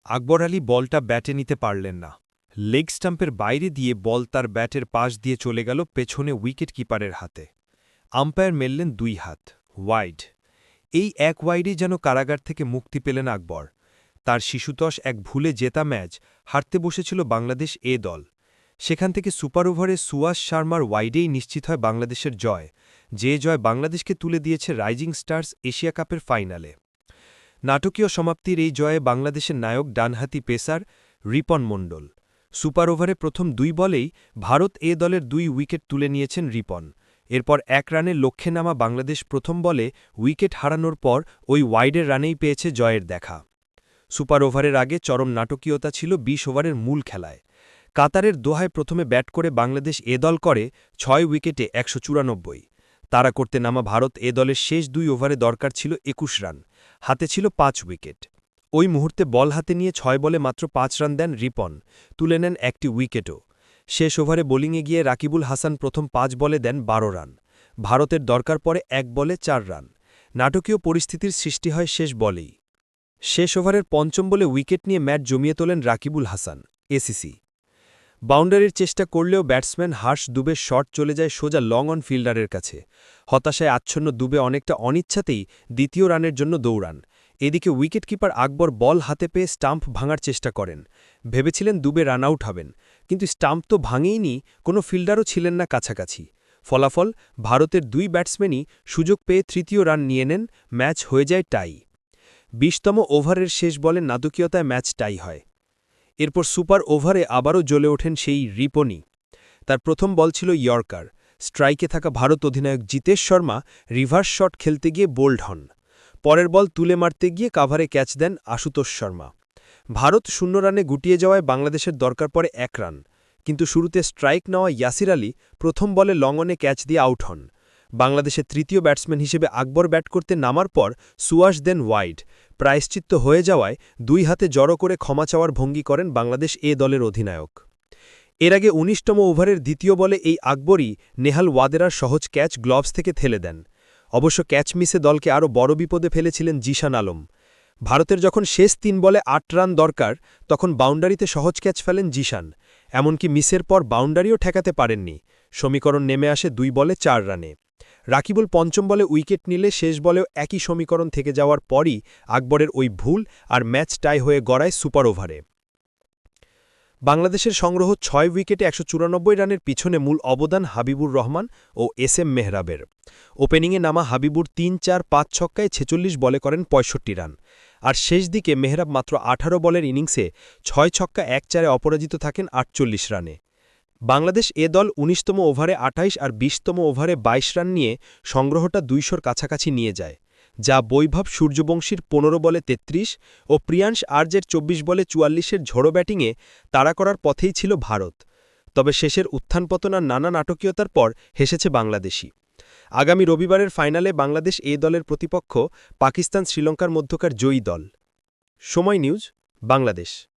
আকবর আলী বলটা ব্যাটে নিতে পারলেন না। লেগ স্টাম্পের বাইরে দিয়ে বল তার ব্যাটের পাশ দিয়ে চলে গেল পেছনে উইকেট কিপারের হাতে। আম্পায়ার মেললেন 2 হাত ওয়াইড। এই এক ওয়াইডেই যেন কারাগার থেকে মুক্তি পেলেন আকবর। তার শিশুতোষ এক ভুলে জেতা ম্যাচ হারতে বসেছিল বাংলাদেশ এ দল। সেখান থেকে সুপার ওভারে সুয়াস শর্মার ওয়াইডেই নিশ্চিত হয় বাংলাদেশের জয়, যে জয় বাংলাদেশকে তুলে দিয়েছে রাইজিং স্টার্স এশিয়া কাপের ফাইনালে। নাটকীয় সমাপ্তির এই জয়ে বাংলাদেশের নায়ক ডানহাতি পেসার রিপন মণ্ডল। সুপার ওভারে প্রথম 2 বলেই ভারত এ দলের 2 উইকেট তুলে নিয়েছেন রিপন। এরপর 1 রানের লক্ষ্যে নামা বাংলাদেশ প্রথম বলে উইকেট হারানোর পর ওই ওয়াইডের রানেই পেয়েছে জয়ের দেখা। সুপার ওভারের আগে চরম নাটকীয়তা ছিল 20 ওভারের মূল খেলায়। কাতারের দোহায় প্রথমে ব্যাট করে বাংলাদেশ এ দল করে 6 উইকেটে 194। তাড়া করতে নামা ভারত এ দলের শেষ 2 ওভারে দরকার ছিল 21 রান, হাতে ছিল 5 উইকেট। ওই মুহূর্তে বল হাতে নিয়ে 6 বলে মাত্র 5 রান দেন রিপন, তুলে নেন একটি উইকেটও। শেষ ওভারে বোলিংয়ে গিয়ে রাকিবুল হাসান প্রথম 5 বলে দেন 12 রান। ভারতের দরকার পড়ে 1 বলে 4 রান। নাটকীয় পরিস্থিতির সৃষ্টি হয় শেষ বলেই। শেষ ওভারের পঞ্চম বলে উইকেট নিয়ে ম্যাচ জমিয়ে তোলেন রাকিবুল হাসান, এসিসি। বাউন্ডারির চেষ্টা করলেও ব্যাটসম্যান হার্ষ দুবের শট চলে যায় সোজা লং অন ফিল্ডারের কাছে। হতাশায় আচ্ছন্ন দুবে অনেকটা অনিচ্ছাতেই দ্বিতীয় রানের জন্য দৌড়ান। এদিকে উইকেটকিপার আকবর বল হাতে পেয়ে স্টাম্প ভাঙার চেষ্টা করেন। ভেবেছিলেন দুবে রান আউট হবেন, কিন্তু স্টাম্প তো ভাঙেইনি, কোনো ফিল্ডারও ছিলেন না কাছাকাছি। ফলাফল, ভারতের 2 ব্যাটসম্যানই সুযোগ পেয়ে তৃতীয় রান নিয়ে নেন, ম্যাচ হয়ে যায় টাই। 20তম ওভারের শেষ বলে নাটকীয়তায় ম্যাচ টাই হয়। এরপর সুপার ওভারে আবারও জ্বলে ওঠেন সেই রিপনই। তার প্রথম বল ছিল ইয়র্কার। স্ট্রাইকে থাকা ভারত অধিনায়ক জিতেশ শর্মা রিভার্স শট খেলতে গিয়ে বোল্ড হন। পরের বল তুলে মারতে গিয়ে কাভারে ক্যাচ দেন আশুতোষ শর্মা। ভারত 0 রানে গুটিয়ে যাওয়ায় বাংলাদেশের দরকার পড়ে 1 রান, কিন্তু শুরুতে স্ট্রাইক নেওয়া ইয়াসির আলী প্রথম বলে লংঅনে ক্যাচ দিয়ে আউট হন। বাংলাদেশের তৃতীয় ব্যাটসম্যান হিসেবে আকবর ব্যাট করতে নামার পর সুয়াস দেন ওয়াইড। প্রায়শ্চিত্ত হয়ে যাওয়ায় 2 হাতে জড়ো করে ক্ষমা চাওয়ার ভঙ্গি করেন বাংলাদেশ এ দলের অধিনায়ক। এর আগে 19তম ওভারের দ্বিতীয় বলে এই আকবরই নেহাল ওয়াদেরার সহজ ক্যাচ গ্লোভস থেকে ঠেলে দেন। অবশ্য ক্যাচ মিসে দলকে আরও বড় বিপদে ফেলেছিলেন জিশান আলম। ভারতের যখন শেষ 3 বলে 8 রান দরকার, তখন বাউন্ডারিতে সহজ ক্যাচ ফেলেন জিশান। এমনকি মিসের পর বাউন্ডারিও ঠেকাতে পারেননি। সমীকরণ নেমে আসে 2 বলে 4 রানে। রাকিবুল পঞ্চম বলে উইকেট নিলে শেষ বলেও একই সমীকরণ থেকে যাওয়ার পরই আকবরের ওই ভুল আর ম্যাচ টাই হয়ে গড়ায় সুপার ওভারে। বাংলাদেশের সংগ্রহ 6 উইকেটে 194 রানের পিছনে মূল অবদান হাবিবুর রহমান ও এস.এম. মেহরাবের। ওপেনিংয়ে নামা হাবিবুর 3-4-5 ছক্কায় 46 বলে করেন 65 রান। আর শেষ দিকে মেহরাব মাত্র 18 বলের ইনিংসে 6 ছক্কা 1-4-এ অপরাজিত থাকেন 48 রানে। বাংলাদেশ এ দল 19তম ওভারে 28 আর 20তম ওভারে 22 রান নিয়ে সংগ্রহটা 200-র কাছাকাছি নিয়ে যায়, যা বৈভব সূর্যবংশীর 15 বলে 33 ও প্রিয়াংশ আর্যের 24 বলে 44-এর ঝোড়ো ব্যাটিংয়ে তাড়া করার পথেই ছিল ভারত। তবে শেষের উত্থানপতন আর নানা নাটকীয়তার পর হেসেছে বাংলাদেশই। আগামী রবিবারের ফাইনালে বাংলাদেশ এ দলের প্রতিপক্ষ পাকিস্তান শ্রীলঙ্কার মধ্যকার জয়ী দল। সময় নিউজ, বাংলাদেশ।